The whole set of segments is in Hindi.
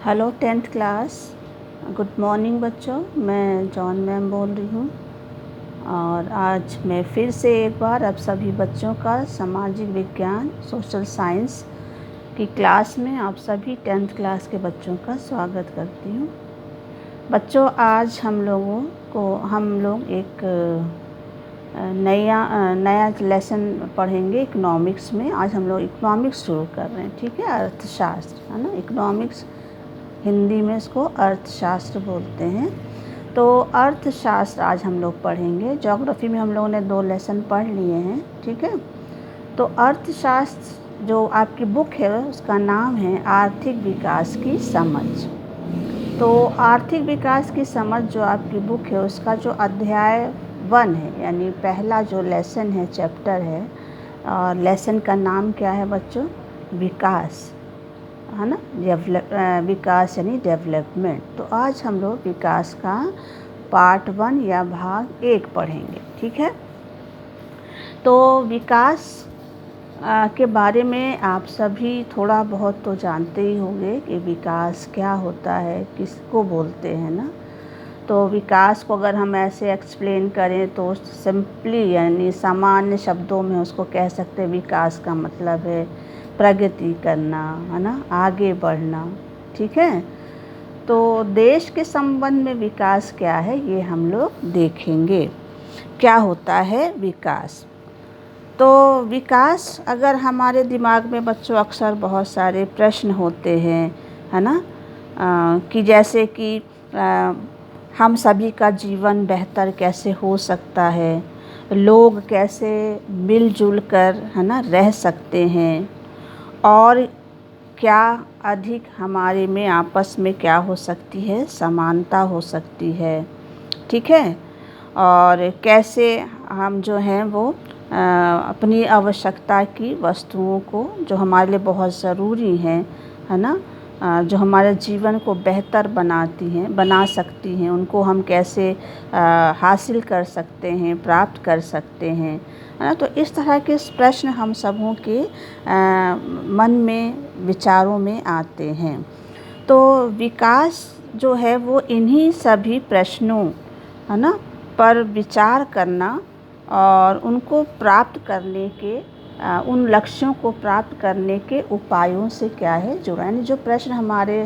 Hello 10th class. Good morning बच्चों, मैं जॉन मैम बोल रही हूँ। और आज मैं फिर से एक बार आप सभी बच्चों का सामाजिक विज्ञान सोशल साइंस की क्लास में आप सभी 10th क्लास के बच्चों का स्वागत करती हूँ। बच्चों, आज हम लोग एक नया लेसन पढ़ेंगे इकोनॉमिक्स में। आज हम लोग इकोनॉमिक्स शुरू कर रहे हैं, ठीक है। अर्थशास्त्र है ना, इकोनॉमिक्स हिंदी में इसको अर्थशास्त्र बोलते हैं। तो अर्थशास्त्र आज हम लोग पढ़ेंगे। ज्योग्राफी में हम लोगों ने 2 लेसन पढ़ लिए हैं, ठीक है। तो अर्थशास्त्र जो आपकी बुक है उसका नाम है आर्थिक विकास की समझ। तो आर्थिक विकास की समझ जो आपकी बुक है उसका जो अध्याय 1 है, यानी पहला जो लेसन है, चैप्टर है, और लेसन का नाम क्या है बच्चों? विकास, है ना। विकास यानी डेवलपमेंट। तो आज हम लोग विकास का पार्ट 1 या भाग 1 पढ़ेंगे, ठीक है। तो विकास के बारे में आप सभी थोड़ा बहुत तो जानते ही होंगे कि विकास क्या होता है, किसको बोलते हैं ना। तो विकास को अगर हम ऐसे एक्सप्लेन करें तो सिंपली यानी सामान्य शब्दों में उसको कह सकते हैं विकास का मतलब है प्रगति करना, है ना, आगे बढ़ना, ठीक है। तो देश के संबंध में विकास क्या है ये हम लोग देखेंगे। क्या होता है विकास? तो विकास अगर हमारे दिमाग में बच्चों अक्सर बहुत सारे प्रश्न होते हैं, है ना, कि जैसे कि हम सभी का जीवन बेहतर कैसे हो सकता है, लोग कैसे मिलजुल कर, है ना, रह सकते हैं, और क्या अधिक हमारे में आपस में क्या हो सकती है, समानता हो सकती है, ठीक है। और कैसे हम जो हैं वो अपनी आवश्यकता की वस्तुओं को जो हमारे लिए बहुत ज़रूरी हैं, है ना, जो हमारे जीवन को बेहतर बना सकती हैं, उनको हम कैसे हासिल कर सकते हैं, प्राप्त कर सकते हैं, है ना। तो इस तरह के प्रश्न हम सबों के मन में, विचारों में आते हैं। तो विकास जो है वो इन्हीं सभी प्रश्नों, है ना, पर विचार करना और उनको प्राप्त करने के उन लक्ष्यों को प्राप्त करने के उपायों से क्या है जुड़ा। यानी जो प्रश्न हमारे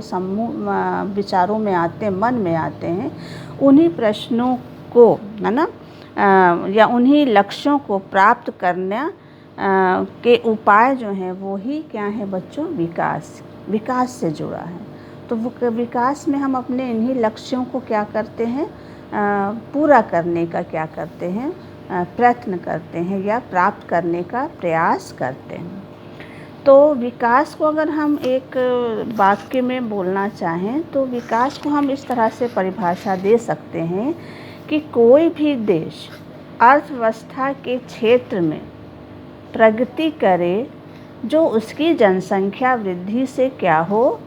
विचारों में आते हैं, मन में आते हैं, उन्हीं प्रश्नों को, है ना, या उन्हीं लक्ष्यों को प्राप्त करने के उपाय जो हैं वो ही क्या है बच्चों? विकास से जुड़ा है। तो वो विकास में हम अपने इन्हीं लक्ष्यों को क्या करते हैं? पूरा करने का क्या करते हैं? प्रयत्न करते हैं या प्राप्त करने का प्रयास करते हैं। तो विकास को अगर हम एक वाक्य में बोलना चाहें तो विकास को हम इस तरह से परिभाषा दे सकते हैं कि कोई भी देश अर्थव्यवस्था के क्षेत्र में प्रगति करे जो उसकी जनसंख्या वृद्धि से क्या हो?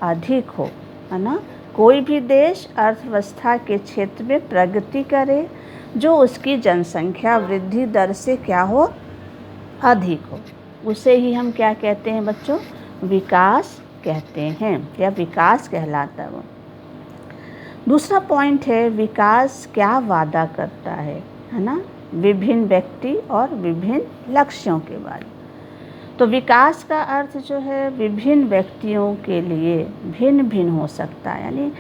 अधिक हो, है ना। कोई भी देश अर्थव्यवस्था के क्षेत्र में प्रगति करे जो उसकी जनसंख्या वृद्धि दर से क्या हो? अधिक हो, उसे ही हम क्या कहते हैं बच्चों? विकास कहते हैं, या विकास कहलाता है वो। दूसरा पॉइंट है विकास क्या वादा करता है ना, विभिन्न व्यक्ति और विभिन्न लक्ष्यों के बारे में। तो विकास का अर्थ जो है विभिन्न व्यक्तियों के लिए भिन्न भिन्न हो सकता है। यानी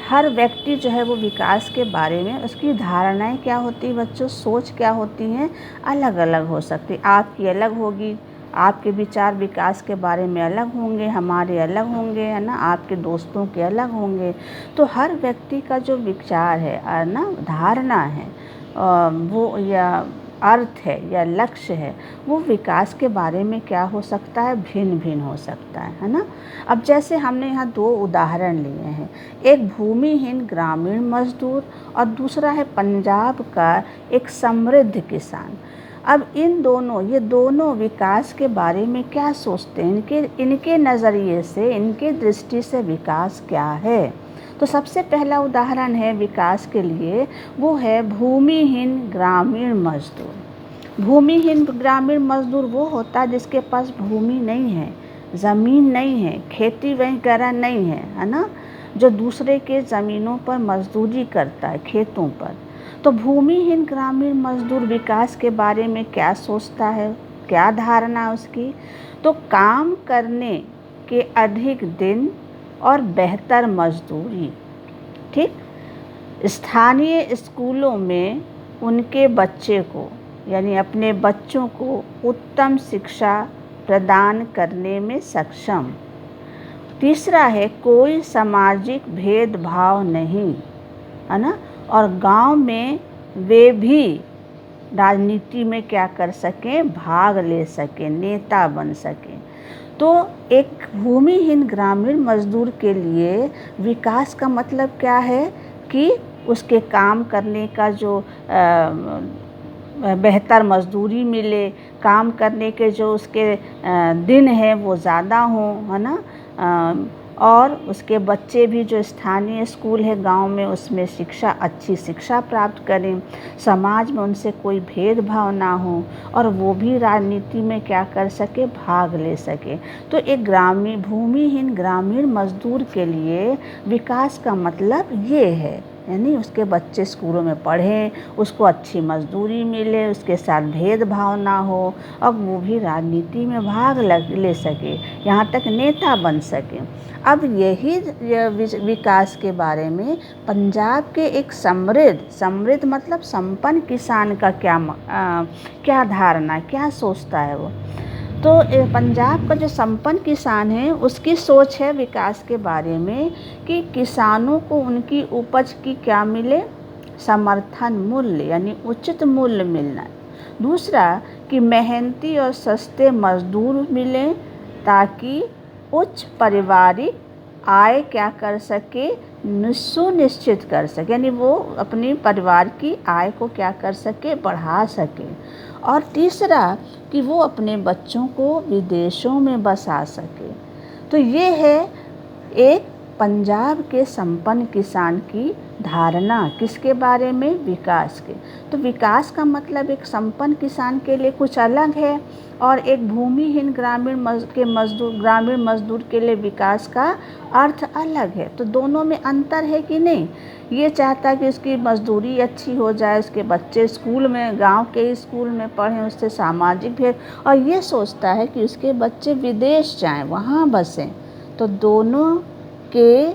हर व्यक्ति जो है वो विकास के बारे में उसकी धारणाएं क्या होती है बच्चों? सोच क्या होती हैं? अलग अलग हो सकती। आपकी अलग होगी, आपके विचार विकास के बारे में अलग होंगे, हमारे अलग होंगे, है ना, आपके दोस्तों के अलग होंगे। तो हर व्यक्ति का जो विचार है ना, धारणा है, वो या अर्थ है या लक्ष्य है, वो विकास के बारे में क्या हो सकता है? भिन्न भिन्न हो सकता है ना। अब जैसे हमने यहाँ 2 उदाहरण लिए हैं, एक भूमिहीन ग्रामीण मजदूर और दूसरा है पंजाब का एक समृद्ध किसान। अब ये दोनों विकास के बारे में क्या सोचते हैं? इनके नज़रिए से, इनके दृष्टि से विकास क्या है? तो सबसे पहला उदाहरण है विकास के लिए, वो है भूमिहीन ग्रामीण मजदूर। भूमिहीन ग्रामीण मजदूर वो होता है जिसके पास भूमि नहीं है, ज़मीन नहीं है, खेती वगैरह नहीं है ना, जो दूसरे के ज़मीनों पर मजदूरी करता है, खेतों पर। तो भूमिहीन ग्रामीण मजदूर विकास के बारे में क्या सोचता है, क्या धारणा है उसकी? तो काम करने के अधिक दिन और बेहतर मजदूरी। ठीक, स्थानीय स्कूलों में उनके बच्चे को, यानी अपने बच्चों को उत्तम शिक्षा प्रदान करने में सक्षम। तीसरा है कोई सामाजिक भेदभाव नहीं, है ना, और गांव में वे भी राजनीति में क्या कर सकें, भाग ले सकें, नेता बन सकें। तो एक भूमिहीन ग्रामीण मजदूर के लिए विकास का मतलब क्या है कि उसके काम करने का जो बेहतर मजदूरी मिले, काम करने के जो उसके दिन हैं वो ज़्यादा हों, है ना, और उसके बच्चे भी जो स्थानीय स्कूल है गांव में उसमें अच्छी शिक्षा प्राप्त करें, समाज में उनसे कोई भेदभाव ना हो और वो भी राजनीति में क्या कर सके, भाग ले सके। तो एक भूमिहीन ग्रामीण मजदूर के लिए विकास का मतलब ये है, यानी उसके बच्चे स्कूलों में पढ़ें, उसको अच्छी मजदूरी मिले, उसके साथ भेदभाव ना हो और वो भी राजनीति में भाग ले सके, यहाँ तक नेता बन सके। अब यही विकास के बारे में पंजाब के एक समृद्ध मतलब संपन्न किसान का क्या धारणा, क्या सोचता है वो? तो पंजाब का जो संपन्न किसान है उसकी सोच है विकास के बारे में कि किसानों को उनकी उपज की क्या मिले, समर्थन मूल्य, यानी उचित मूल्य मिलना। दूसरा कि मेहनती और सस्ते मजदूर मिलें ताकि उच्च पारिवारिक आय क्या कर सके, सुनिश्चित कर सके, यानी वो अपनी परिवार की आय को क्या कर सके, बढ़ा सके। और तीसरा कि वो अपने बच्चों को विदेशों में बसा सके। तो ये है एक पंजाब के संपन्न किसान की धारणा, किसके बारे में, विकास के। तो विकास का मतलब एक संपन्न किसान के लिए कुछ अलग है और एक भूमिहीन ग्रामीण मजदूर के लिए विकास का अर्थ अलग है। तो दोनों में अंतर है कि नहीं? ये चाहता है कि उसकी मजदूरी अच्छी हो जाए, उसके बच्चे स्कूल में, गांव के स्कूल में पढ़ें, उससे सामाजिक भेद, और ये सोचता है कि उसके बच्चे विदेश जाएं, वहाँ बसें। तो दोनों के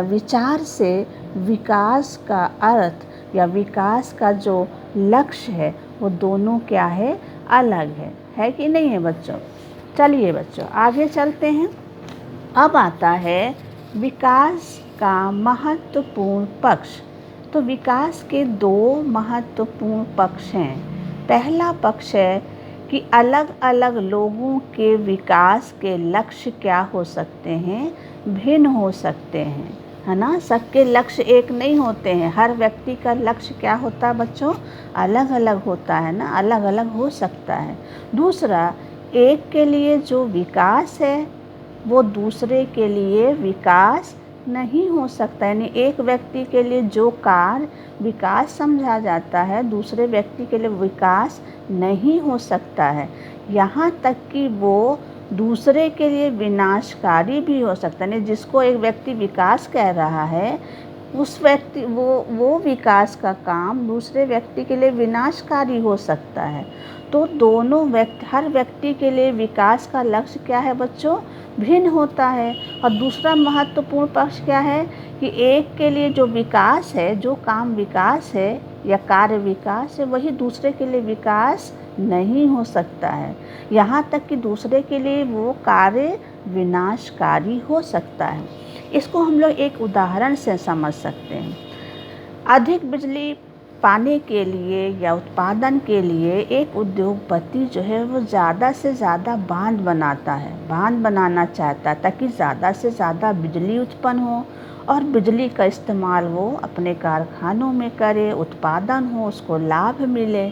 विचार से विकास का अर्थ या विकास का जो लक्ष्य है वो दोनों क्या है, अलग है कि नहीं है बच्चों? चलिए बच्चों आगे चलते हैं। अब आता है विकास का महत्वपूर्ण पक्ष। तो विकास के दो महत्वपूर्ण पक्ष हैं। पहला पक्ष है कि अलग अलग लोगों के विकास के लक्ष्य क्या हो सकते हैं, भिन्न हो सकते हैं, है ना। सबके लक्ष्य एक नहीं होते हैं, हर व्यक्ति का लक्ष्य क्या होता है बच्चों, अलग अलग होता है ना, अलग अलग हो सकता है। दूसरा, एक के लिए जो विकास है वो दूसरे के लिए विकास नहीं हो सकता, यानी एक व्यक्ति के लिए जो कार्य विकास समझा जाता है दूसरे व्यक्ति के लिए विकास नहीं हो सकता है। यहाँ तक कि वो दूसरे के लिए विनाशकारी भी हो सकता है। जिसको एक व्यक्ति विकास कह रहा है उस व्यक्ति वो विकास का काम दूसरे व्यक्ति के लिए विनाशकारी हो सकता है। तो हर व्यक्ति के लिए विकास का लक्ष्य क्या है बच्चों, भिन्न होता है। और दूसरा महत्वपूर्ण पक्ष क्या है कि एक के लिए जो विकास है, जो काम विकास है या कार्य विकास है, वही दूसरे के लिए विकास नहीं हो सकता है। यहाँ तक कि दूसरे के लिए वो कार्य विनाशकारी हो सकता है। इसको हम लोग एक उदाहरण से समझ सकते हैं। अधिक बिजली पाने के लिए या उत्पादन के लिए एक उद्योगपति जो है वो ज़्यादा से ज़्यादा बांध बनाना चाहता है ताकि ज़्यादा से ज़्यादा बिजली उत्पन्न हो और बिजली का इस्तेमाल वो अपने कारखानों में करे, उत्पादन हो, उसको लाभ मिले,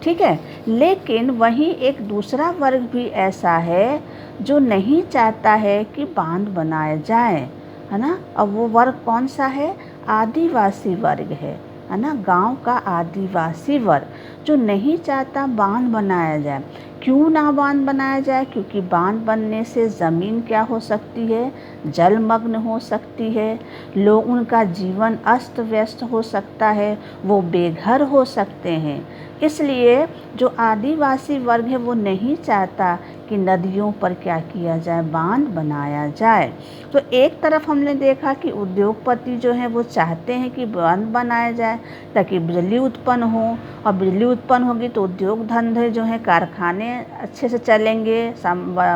ठीक है। लेकिन वहीं एक दूसरा वर्ग भी ऐसा है जो नहीं चाहता है कि बांध बनाए जाए, है ना। अब वो वर्ग कौन सा है, आदिवासी वर्ग है है ना, गांव का आदिवासी वर्ग जो नहीं चाहता बांध बनाया जाए। क्यों ना बांध बनाया जाए? क्योंकि बांध बनने से ज़मीन क्या हो सकती है, जलमग्न हो सकती है, लोग उनका जीवन अस्त व्यस्त हो सकता है, वो बेघर हो सकते हैं। इसलिए जो आदिवासी वर्ग है वो नहीं चाहता कि नदियों पर क्या किया जाए, बांध बनाया जाए। तो एक तरफ हमने देखा कि उद्योगपति जो हैं वो चाहते हैं कि बांध बनाया जाए ताकि बिजली उत्पन्न हो, और बिजली उत्पन्न होगी तो उद्योग धंधे जो हैं, कारखाने अच्छे से चलेंगे,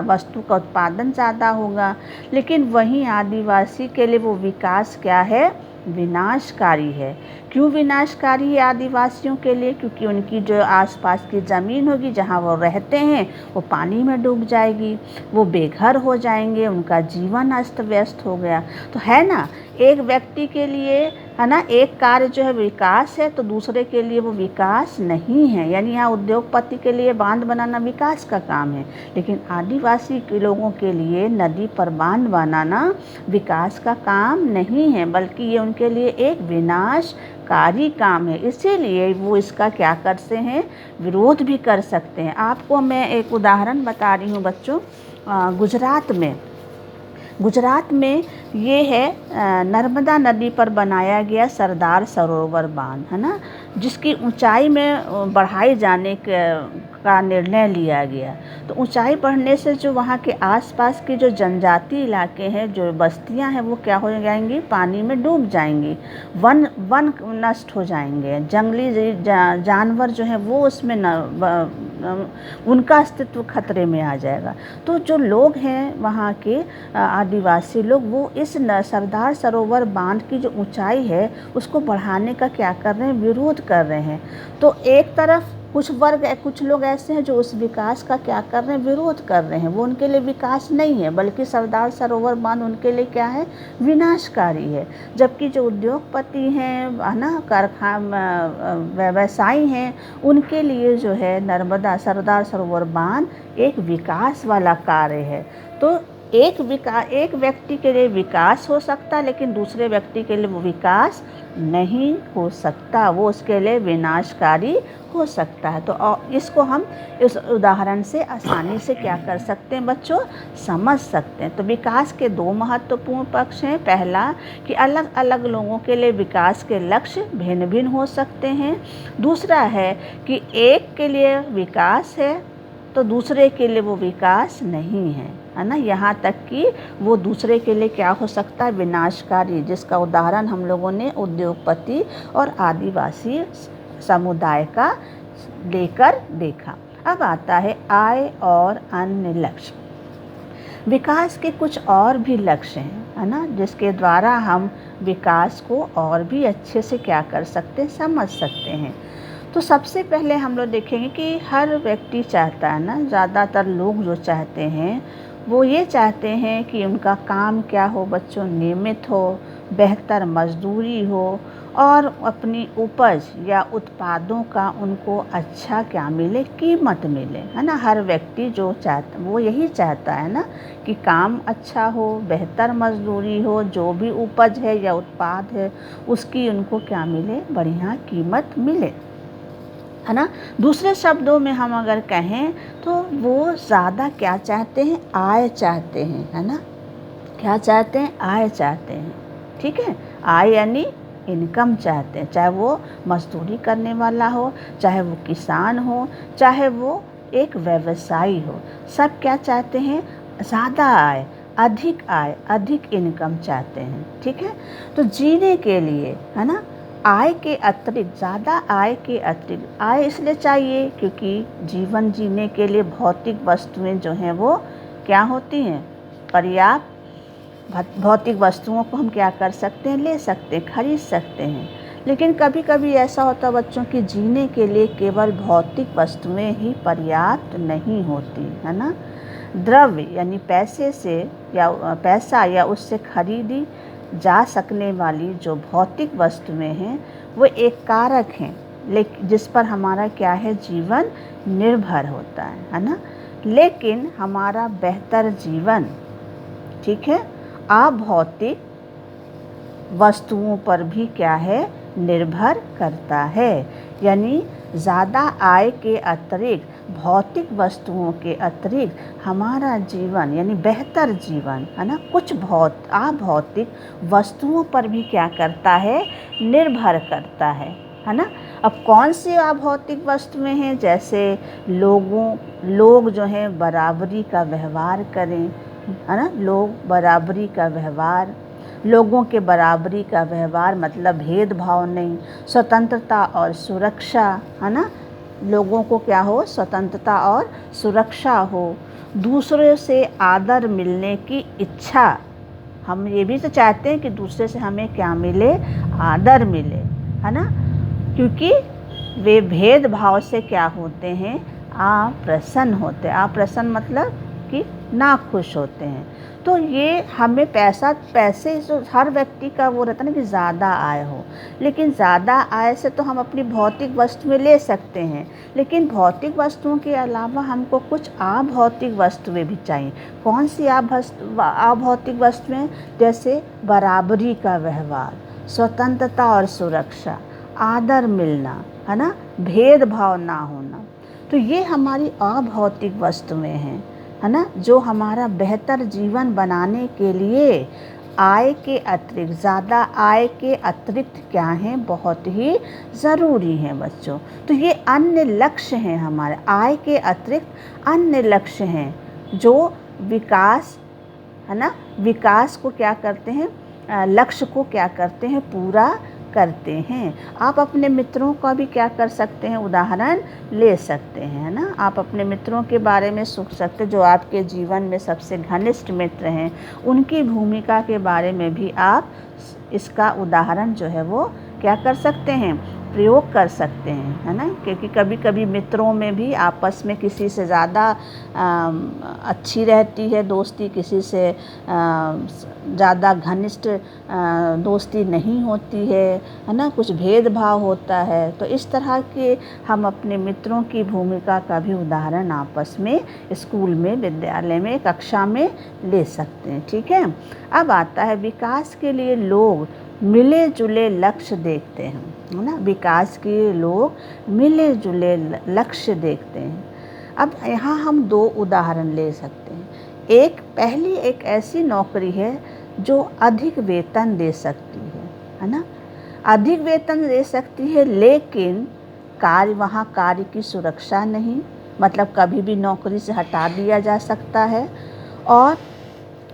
वस्तु का उत्पादन ज़्यादा होगा। लेकिन वहीं आदिवासी के लिए वो विकास क्या है, विनाशकारी है। क्यों विनाशकारी है आदिवासियों के लिए? क्योंकि उनकी जो आसपास की ज़मीन होगी जहाँ वो रहते हैं वो पानी में डूब जाएगी, वो बेघर हो जाएंगे, उनका जीवन अस्त व्यस्त हो गया। तो है ना, एक व्यक्ति के लिए, है ना, एक कार्य जो है विकास है तो दूसरे के लिए वो विकास नहीं है। यानी यहाँ उद्योगपति के लिए बांध बनाना विकास का काम है, लेकिन आदिवासी के लोगों के लिए नदी पर बांध बनाना विकास का काम नहीं है, बल्कि ये उनके लिए एक विनाशकारी काम है। इसीलिए वो इसका क्या करते हैं, विरोध भी कर सकते हैं। आपको मैं एक उदाहरण बता रही हूँ बच्चों। गुजरात में ये है नर्मदा नदी पर बनाया गया सरदार सरोवर बांध, है ना, जिसकी ऊंचाई में बढ़ाए जाने का निर्णय लिया गया। तो ऊंचाई बढ़ने से जो वहाँ के आसपास के जो जनजाति इलाके हैं, जो बस्तियां हैं, वो क्या हो जाएंगी, पानी में डूब जाएंगी, वन नष्ट हो जाएंगे, जंगली जानवर जो हैं वो उसमें उनका अस्तित्व खतरे में आ जाएगा। तो जो लोग हैं वहाँ के आदिवासी लोग, वो इस सरदार सरोवर बांध की जो ऊंचाई है उसको बढ़ाने का क्या कर रहे हैं, विरोध कर रहे हैं। तो एक तरफ कुछ लोग ऐसे हैं जो उस विकास का क्या कर रहे हैं, विरोध कर रहे हैं। वो उनके लिए विकास नहीं है, बल्कि सरदार सरोवर बांध उनके लिए क्या है, विनाशकारी है। जबकि जो उद्योगपति हैं, है ना, व्यवसायी हैं, उनके लिए जो है सरदार सरोवर बांध एक विकास वाला कार्य है। तो एक व्यक्ति के लिए विकास हो सकता है, लेकिन दूसरे व्यक्ति के लिए वो विकास नहीं हो सकता, वो उसके लिए विनाशकारी हो सकता है। तो इसको हम इस उदाहरण से आसानी से क्या कर सकते हैं बच्चों, समझ सकते हैं। तो विकास के दो महत्वपूर्ण पक्ष हैं। पहला कि अलग अलग लोगों के लिए विकास के लक्ष्य भिन्न भिन्न हो सकते हैं। दूसरा है कि एक के लिए विकास है तो दूसरे के लिए वो विकास नहीं है, है ना। यहाँ तक कि वो दूसरे के लिए क्या हो सकता है, विनाशकारी, जिसका उदाहरण हम लोगों ने उद्योगपति और आदिवासी समुदाय का लेकर देखा। अब आता है आय और अन्य लक्ष्य। विकास के कुछ और भी लक्ष्य हैं, है ना, जिसके द्वारा हम विकास को और भी अच्छे से क्या कर सकते हैं, समझ सकते हैं। तो सबसे पहले हम लोग देखेंगे कि हर व्यक्ति चाहता है ना, ज़्यादातर लोग जो चाहते हैं वो ये चाहते हैं कि उनका काम क्या हो बच्चों, नियमित हो, बेहतर मजदूरी हो और अपनी उपज या उत्पादों का उनको अच्छा क्या मिले, कीमत मिले, है ना। हर व्यक्ति जो चाहता वो यही चाहता है ना कि काम अच्छा हो, बेहतर मजदूरी हो, जो भी उपज है या उत्पाद है उसकी उनको क्या मिले, बढ़िया कीमत मिले, है ना। दूसरे शब्दों में हम अगर कहें तो वो ज़्यादा क्या चाहते हैं, आय चाहते हैं, है ना। क्या चाहते हैं, आय चाहते हैं, ठीक है। आय यानी इनकम चाहते हैं, चाहे वो मजदूरी करने वाला हो, चाहे वो किसान हो, चाहे वो एक व्यवसायी हो, सब क्या चाहते हैं, ज़्यादा आय, अधिक इनकम चाहते हैं, ठीक है। तो जीने के लिए, है ना, आय के अतिरिक्त, ज़्यादा आय के अतिरिक्त, आय इसलिए चाहिए क्योंकि जीवन जीने के लिए भौतिक वस्तुएं जो हैं वो क्या होती हैं, पर्याप्त। भौतिक वस्तुओं को हम क्या कर सकते हैं, ले सकते हैं, खरीद सकते हैं। लेकिन कभी कभी ऐसा होता है बच्चों कि जीने के लिए केवल भौतिक वस्तुएं ही पर्याप्त नहीं होती, है ना। द्रव्य यानी पैसा या उससे खरीदी जा सकने वाली जो भौतिक वस्तुएं हैं वो एक कारक हैं, लेकिन जिस पर हमारा क्या है, जीवन निर्भर होता है ना। लेकिन हमारा बेहतर जीवन, ठीक है, अभौतिक वस्तुओं पर भी क्या है, निर्भर करता है। यानी ज़्यादा आय के अतिरिक्त, भौतिक वस्तुओं के अतिरिक्त हमारा जीवन यानी बेहतर जीवन, है ना, कुछ अभौतिक वस्तुओं पर भी क्या करता है, निर्भर करता है ना। अब कौन सी अभौतिक वस्तुएं हैं? जैसे लोग जो हैं बराबरी का व्यवहार करें, है ना, लोगों के बराबरी का व्यवहार मतलब भेदभाव नहीं, स्वतंत्रता और सुरक्षा, है ना, लोगों को क्या हो, स्वतंत्रता और सुरक्षा हो, दूसरे से आदर मिलने की इच्छा, हम ये भी तो चाहते हैं कि दूसरे से हमें क्या मिले, आदर मिले, है ना, क्योंकि वे भेदभाव से क्या होते हैं, अप्रसन्न होते हैं। अप्रसन्न मतलब कि नाखुश होते हैं। तो ये हमें पैसे जो हर व्यक्ति का वो रहता है ना कि ज़्यादा आय हो, लेकिन ज़्यादा आय से तो हम अपनी भौतिक वस्तुएं ले सकते हैं, लेकिन भौतिक वस्तुओं के अलावा हमको कुछ अभौतिक वस्तुएं भी चाहिए। कौन सी अभौतिक वस्तुएं? जैसे बराबरी का व्यवहार, स्वतंत्रता और सुरक्षा, आदर मिलना, है ना, भेदभाव ना होना। तो ये हमारी अभौतिक वस्तुएं हैं, है ना, जो हमारा बेहतर जीवन बनाने के लिए आय के अतिरिक्त, ज़्यादा आय के अतिरिक्त क्या हैं, बहुत ही ज़रूरी हैं बच्चों। तो ये अन्य लक्ष्य हैं हमारे, आय के अतिरिक्त अन्य लक्ष्य हैं जो विकास, है ना, विकास को क्या करते हैं, लक्ष्य को क्या करते हैं, पूरा करते हैं। आप अपने मित्रों का भी क्या कर सकते हैं, उदाहरण ले सकते हैं, है ना। आप अपने मित्रों के बारे में सोच सकते हैं, जो आपके जीवन में सबसे घनिष्ठ मित्र हैं, उनकी भूमिका के बारे में भी आप इसका उदाहरण जो है वो क्या कर सकते हैं, प्रयोग कर सकते हैं, है ना। क्योंकि कभी कभी मित्रों में भी आपस में किसी से ज़्यादा अच्छी रहती है दोस्ती, किसी से ज़्यादा घनिष्ठ दोस्ती नहीं होती है ना, कुछ भेदभाव होता है। तो इस तरह के हम अपने मित्रों की भूमिका का भी उदाहरण आपस में स्कूल में, विद्यालय में, कक्षा में ले सकते हैं। ठीक है। अब आता है विकास के लिए लोग मिले जुले लक्ष्य देखते हैं, है ना। विकास के लिए लोग मिले जुले लक्ष्य देखते हैं। अब यहाँ हम दो उदाहरण ले सकते हैं। पहली एक ऐसी नौकरी है जो अधिक वेतन दे सकती है ना, अधिक वेतन दे सकती है, लेकिन वहाँ कार्य की सुरक्षा नहीं, मतलब कभी भी नौकरी से हटा दिया जा सकता है, और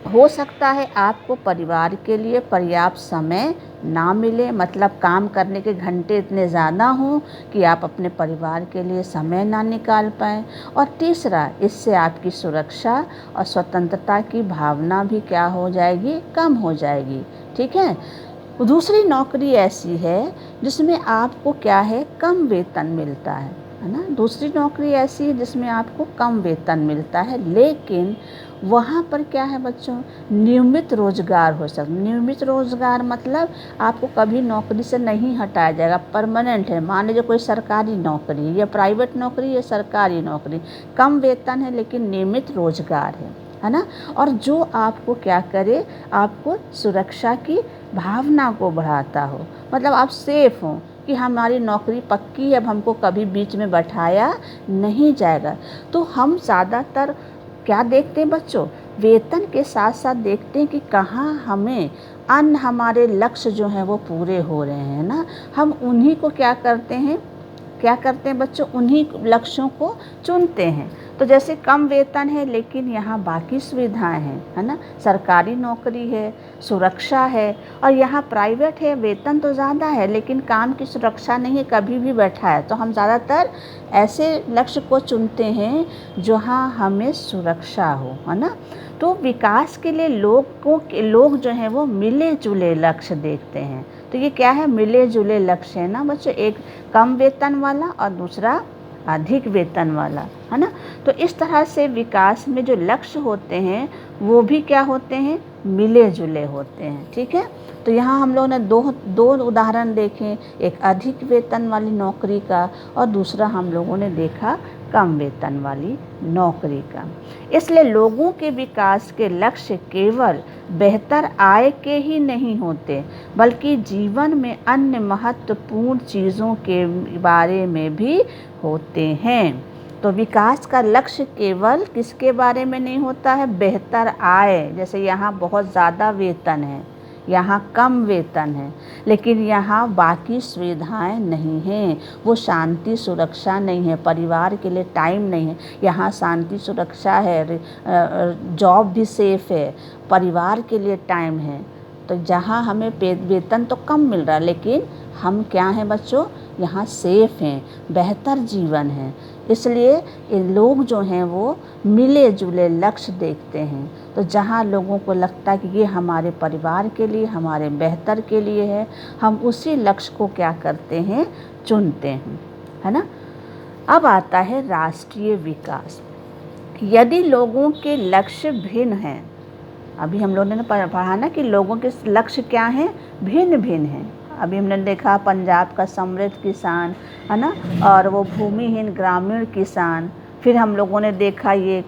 हो सकता है आपको परिवार के लिए पर्याप्त समय ना मिले, मतलब काम करने के घंटे इतने ज़्यादा हों कि आप अपने परिवार के लिए समय ना निकाल पाएँ। और तीसरा, इससे आपकी सुरक्षा और स्वतंत्रता की भावना भी क्या हो जाएगी, कम हो जाएगी। ठीक है। दूसरी नौकरी ऐसी है जिसमें आपको क्या है, कम वेतन मिलता है ना। दूसरी नौकरी ऐसी है जिसमें आपको कम वेतन मिलता है, लेकिन वहाँ पर क्या है बच्चों, नियमित रोजगार हो सकता। नियमित रोजगार मतलब आपको कभी नौकरी से नहीं हटाया जाएगा, परमानेंट है। मान लीजिए कोई सरकारी नौकरी या प्राइवेट नौकरी या सरकारी नौकरी, कम वेतन है लेकिन नियमित रोजगार है ना। और जो आपको क्या करे, आपको सुरक्षा की भावना को बढ़ाता हो, मतलब आप सेफ हों कि हमारी नौकरी पक्की है, अब हमको कभी बीच में बैठाया नहीं जाएगा। तो हम ज़्यादातर क्या देखते हैं बच्चों, वेतन के साथ साथ देखते हैं कि कहाँ हमें अन्य हमारे लक्ष्य जो हैं वो पूरे हो रहे हैं ना। हम उन्हीं को क्या करते हैं बच्चों, उन्हीं लक्ष्यों को चुनते हैं। तो जैसे कम वेतन है लेकिन यहाँ बाकी सुविधाएं हैं, है ना। सरकारी नौकरी है, सुरक्षा है, और यहाँ प्राइवेट है, वेतन तो ज़्यादा है लेकिन काम की सुरक्षा नहीं है, कभी भी बैठा है। तो हम ज़्यादातर ऐसे लक्ष्य को चुनते हैं जहाँ हमें सुरक्षा हो, है ना। तो विकास के लिए लोग जो हैं वो मिले जुले लक्ष्य देखते हैं। तो ये क्या है, मिले जुले लक्ष्य है ना बच्चों, एक कम वेतन वाला और दूसरा अधिक वेतन वाला, है ना। तो इस तरह से विकास में जो लक्ष्य होते हैं वो भी क्या होते हैं, मिले जुले होते हैं। ठीक है। तो यहाँ हम लोगों ने दो उदाहरण देखे, एक अधिक वेतन वाली नौकरी का और दूसरा हम लोगों ने देखा कम वेतन वाली नौकरी का। इसलिए लोगों के विकास के लक्ष्य केवल बेहतर आय के ही नहीं होते, बल्कि जीवन में अन्य महत्वपूर्ण चीज़ों के बारे में भी होते हैं। तो विकास का लक्ष्य केवल किसके बारे में नहीं होता है? बेहतर आय। जैसे यहाँ बहुत ज़्यादा वेतन है, यहाँ कम वेतन है, लेकिन यहाँ बाकी सुविधाएं नहीं हैं। वो शांति सुरक्षा नहीं है, परिवार के लिए टाइम नहीं है। यहाँ शांति सुरक्षा है, जॉब भी सेफ है, परिवार के लिए टाइम है। तो जहाँ हमें वेतन तो कम मिल रहा है, लेकिन हम क्या हैं बच्चों? यहाँ सेफ हैं, बेहतर जीवन है। इसलिए ये लोग जो हैं वो मिले जुले लक्ष्य देखते हैं। तो जहाँ लोगों को लगता है कि ये हमारे परिवार के लिए, हमारे बेहतर के लिए है, हम उसी लक्ष्य को क्या करते हैं? चुनते हैं, है ना। अब आता है राष्ट्रीय विकास। यदि लोगों के लक्ष्य भिन्न हैं, अभी हम लोगों ने पढ़ा ना कि लोगों के लक्ष्य क्या हैं? भिन्न भिन्न हैं। अभी हमने देखा पंजाब का समृद्ध किसान, है ना, और वो भूमिहीन ग्रामीण किसान। फिर हम लोगों ने देखा ये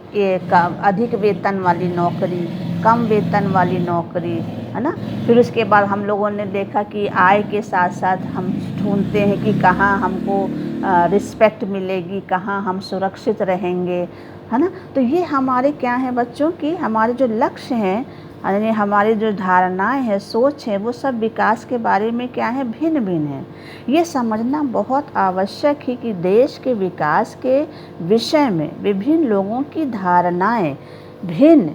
अधिक वेतन वाली नौकरी, कम वेतन वाली नौकरी, है ना। फिर उसके बाद हम लोगों ने देखा कि आय के साथ साथ हम ढूंढते हैं कि कहाँ हमको रिस्पेक्ट मिलेगी, कहाँ हम सुरक्षित रहेंगे, है ना। तो ये हमारे क्या है बच्चों की, हमारे जो लक्ष्य हैं, यानी हमारी जो धारणाएं हैं, सोच है, वो सब विकास के बारे में क्या है? भिन्न भिन्न है। ये समझना बहुत आवश्यक है कि देश के विकास के विषय में विभिन्न लोगों की धारणाएं भिन्न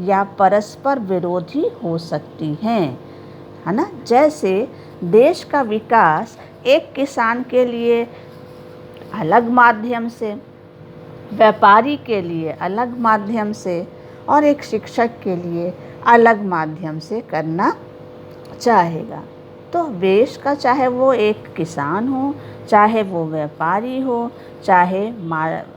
या परस्पर विरोधी हो सकती हैं, है ना। जैसे देश का विकास एक किसान के लिए अलग माध्यम से, व्यापारी के लिए अलग माध्यम से, और एक शिक्षक के लिए अलग माध्यम से करना चाहेगा। तो देश का, चाहे वो एक किसान हो, चाहे वो व्यापारी हो, चाहे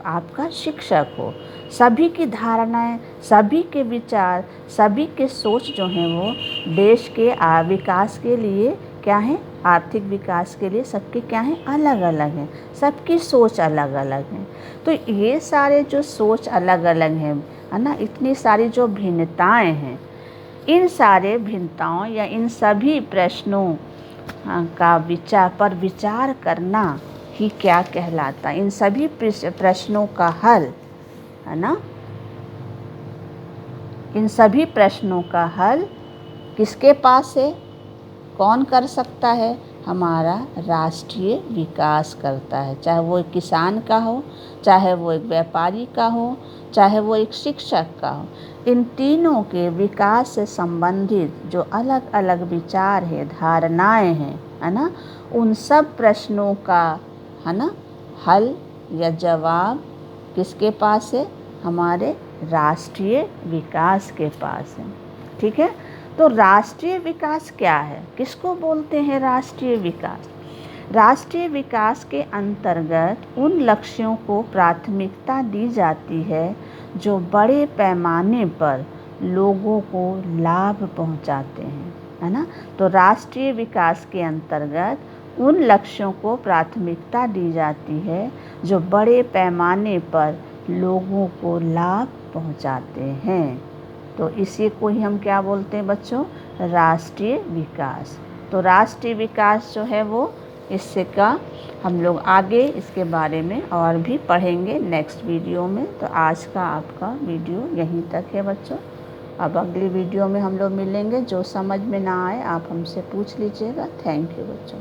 आपका शिक्षक हो, सभी की धारणाएं, सभी के विचार, सभी के सोच जो हैं वो देश के विकास के लिए क्या है? आर्थिक विकास के लिए सबके क्या है? अलग अलग हैं, सबकी सोच अलग अलग है। तो ये सारे जो सोच अलग अलग हैं, है ना, इतनी सारी जो भिन्नताएं हैं, इन सारे भिन्नताओं या इन सभी प्रश्नों का विचार करना ही क्या कहलाता है? इन सभी प्रश्नों का हल, है ना, इन सभी प्रश्नों का हल किसके पास है? कौन कर सकता है? हमारा राष्ट्रीय विकास करता है। चाहे वो एक किसान का हो, चाहे वो एक व्यापारी का हो, चाहे वो एक शिक्षक का हो। इन तीनों के विकास से संबंधित जो अलग अलग विचार है, धारणाएं हैं, है ना, उन सब प्रश्नों का, है ना, हल या जवाब किसके पास है? हमारे राष्ट्रीय विकास के पास है। ठीक है। तो राष्ट्रीय विकास क्या है? किसको बोलते हैं राष्ट्रीय विकास? राष्ट्रीय विकास के अंतर्गत उन लक्ष्यों को प्राथमिकता दी जाती है जो बड़े पैमाने पर लोगों को लाभ पहुंचाते हैं, है ना। तो राष्ट्रीय विकास के अंतर्गत उन लक्ष्यों को प्राथमिकता दी जाती है जो बड़े पैमाने पर लोगों को लाभ पहुंचाते हैं। तो इसी को ही हम क्या बोलते हैं बच्चों? राष्ट्रीय विकास। तो राष्ट्रीय विकास जो है वो, इससे का हम लोग आगे इसके बारे में और भी पढ़ेंगे नेक्स्ट वीडियो में। तो आज का आपका वीडियो यहीं तक है बच्चों। अब अगली वीडियो में हम लोग मिलेंगे। जो समझ में ना आए आप हमसे पूछ लीजिएगा। थैंक यू बच्चों।